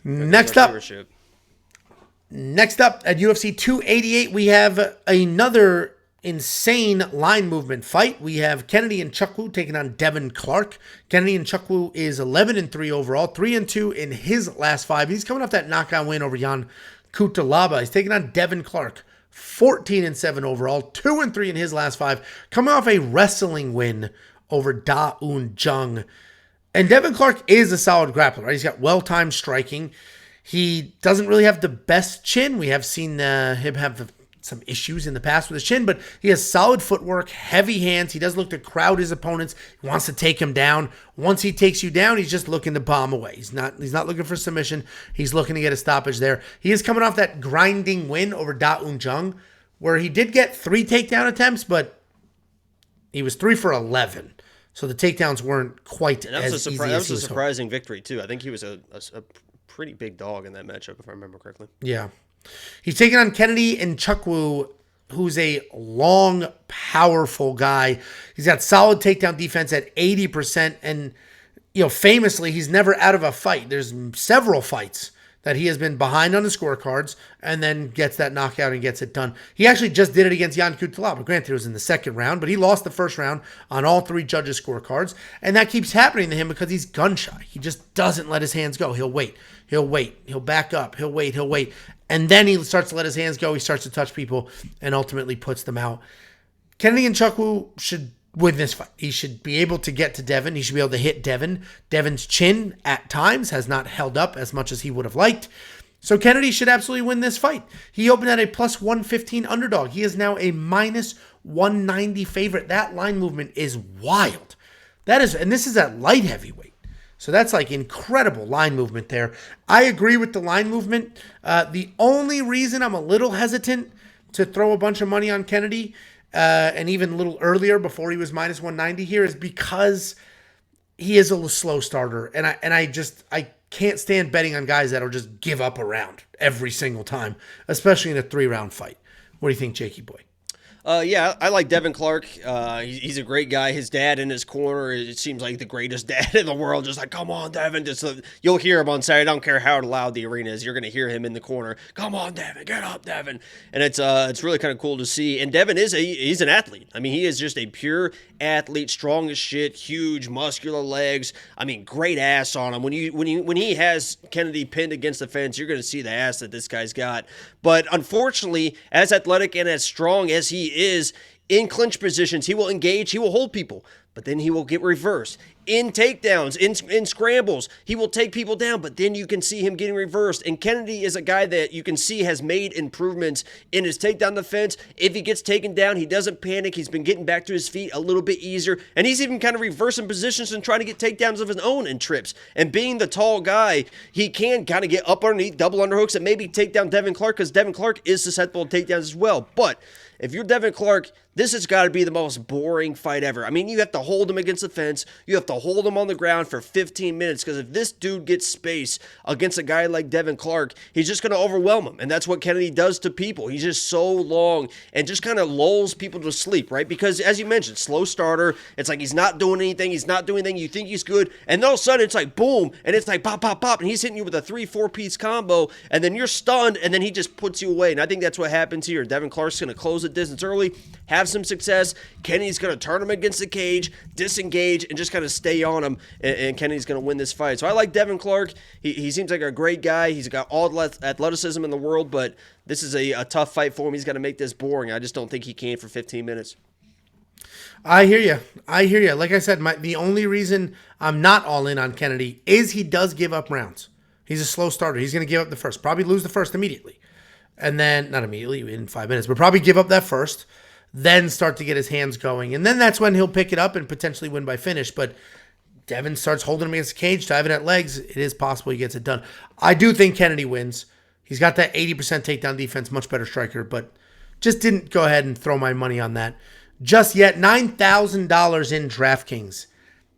Next up at UFC 288, we have another insane line movement fight. We have Kennedy Nzechukwu taking on Devin Clark. Kennedy Nzechukwu is 11-3 overall, 3-2 in his last 5. He's coming off that knockout win over Jan Kutalaba. He's taking on Devin Clark, 14-7 overall, 2-3 in his last 5, coming off a wrestling win over Da Un Jung. And Devin Clark is a solid grappler, right? He's got well-timed striking. He doesn't really have the best chin. We have seen him have some issues in the past with his chin, but he has solid footwork, heavy hands. He does look to crowd his opponents. He wants to take him down. Once he takes you down, he's just looking to bomb away. He's not looking for submission. He's looking to get a stoppage there. He is coming off that grinding win over Da Un Jung, where he did get 3 takedown attempts, but he was 3 for 11. So the takedowns weren't quite as easy. That was a surprising victory, too. I think he was a pretty big dog in that matchup, if I remember correctly. Yeah. He's taking on Kennedy Nzechukwu, who's a long, powerful guy. He's got solid takedown defense at 80%. And, famously, he's never out of a fight. There's several fights that he has been behind on the scorecards and then gets that knockout and gets it done. He actually just did it against Jan Kutalaba. Granted, it was in the second round, but he lost the first round on all 3 judges' scorecards. And that keeps happening to him because he's gun shy. He just doesn't let his hands go. He'll wait. He'll back up. He'll wait. And then he starts to let his hands go. He starts to touch people and ultimately puts them out. Kennedy Nzechukwu should win this fight. He should be able to get to Devin. He should be able to hit Devin. Devin's chin at times has not held up as much as he would have liked. So Kennedy should absolutely win this fight. He opened at a plus 115 underdog. He is now a minus 190 favorite. That line movement is wild. And this is at light heavyweight. So that's like incredible line movement there. I agree with the line movement. The only reason I'm a little hesitant to throw a bunch of money on Kennedy, and even a little earlier before he was minus 190 here, is because he is a slow starter. And I can't stand betting on guys that'll just give up a round every single time, especially in a 3-round fight. What do you think, Jakey boy? Yeah, I like Devin Clark. He's a great guy. His dad in his corner, it seems like the greatest dad in the world. Just like, come on, Devin. You'll hear him on Saturday. I don't care how loud the arena is. You're going to hear him in the corner. Come on, Devin. Get up, Devin. And it's really kind of cool to see. And Devin he's an athlete. I mean, he is just a pure athlete, strong as shit, huge, muscular legs. I mean, great ass on him. When he has Kennedy pinned against the fence, you're going to see the ass that this guy's got. But unfortunately, as athletic and as strong as he is, in clinch positions, he will engage, he will hold people, but then he will get reversed. In takedowns, in scrambles, he will take people down, but then you can see him getting reversed. And Kennedy is a guy that you can see has made improvements in his takedown defense. If he gets taken down, he doesn't panic. He's been getting back to his feet a little bit easier, and he's even kind of reversing positions and trying to get takedowns of his own in trips. And being the tall guy, he can kind of get up underneath, double underhooks, and maybe take down Devin Clark, because Devin Clark is susceptible to takedowns as well. But if you're Devin Clark, this has got to be the most boring fight ever. I mean, you have to hold him against the fence. You have to hold him on the ground for 15 minutes, because if this dude gets space against a guy like Devin Clark, he's just going to overwhelm him. And that's what Kennedy does to people. He's just so long and just kind of lulls people to sleep, right? Because as you mentioned, slow starter. It's like he's not doing anything. He's not doing anything. You think he's good. And then all of a sudden it's like boom. And it's like pop, pop, pop. And he's hitting you with a 3-4 piece combo. And then you're stunned. And then he just puts you away. And I think that's what happens here. Devin Clark's going to close the distance early, have some success. Kennedy's going to turn him against the cage, disengage, and just kind of stay on him, and Kennedy's going to win this fight. So I like Devin Clark. He seems like a great guy. He's got all the athleticism in the world, but this is a tough fight for him. He's got to make this boring. I just don't think he can for 15 minutes. I hear you. Like I said, the only reason I'm not all in on Kennedy is he does give up rounds. He's a slow starter. He's going to give up the first, probably lose the first immediately. And then, not immediately in 5 minutes, but probably give up that first, then start to get his hands going. And then that's when he'll pick it up and potentially win by finish. But Devin starts holding him against the cage, diving at legs. It is possible he gets it done. I do think Kennedy wins. He's got that 80% takedown defense, much better striker, but just didn't go ahead and throw my money on that just yet. $9,000 in DraftKings.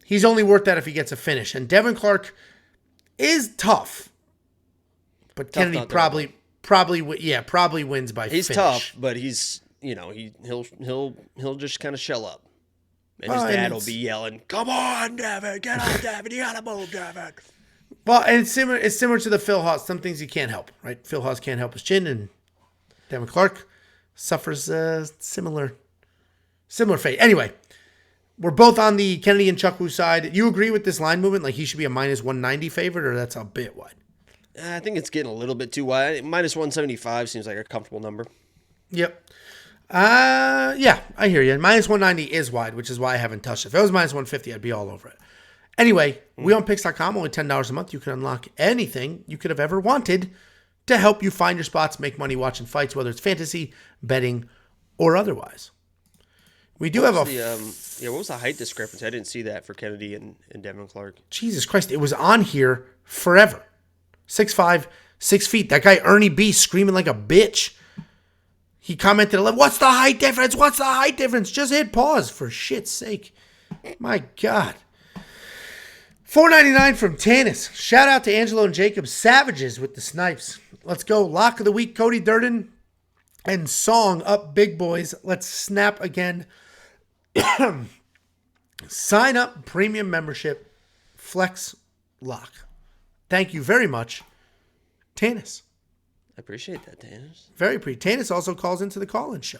He's only worth that if he gets a finish. And Devin Clark is tough, but tough, Kennedy probably wins by finish. He's tough, but he's, he'll just kind of shell up. And his dad will be yelling, "Come on, Devin, get up, Devin, you gotta move, Devin." Well, and it's similar to the Phil Haas. Some things you can't help, right? Phil Haas can't help his chin, and Devin Clark suffers a similar fate. Anyway, we're both on the Kennedy and Nzechukwu side. You agree with this line movement? Like he should be a minus 190 favorite, or that's a bit wide? I think it's getting a little bit too wide. Minus 175 seems like a comfortable number. Yep. Yeah, I hear you. Minus 190 is wide, which is why I haven't touched it. If it was minus 150, I'd be all over it. Anyway, we on picks.com, only $10 a month. You can unlock anything you could have ever wanted to help you find your spots, make money watching fights, whether it's fantasy, betting, or otherwise. We do have what was the height discrepancy? I didn't see that for Kennedy and Devin Clark. Jesus Christ, it was on here forever. 6'5", 6 feet. That guy Ernie B screaming like a bitch. He commented, what's the height difference? What's the height difference? Just hit pause, for shit's sake. My God. $4.99 from Tanis. Shout out to Angelo and Jacob. Savages with the snipes. Let's go. Lock of the week, Cody Durden. And song up, big boys. Let's snap again. Sign up, premium membership, Flex Lock. Thank you very much, Tanis. I appreciate that, Tanis. Very pretty. Tanis also calls into the call-in show.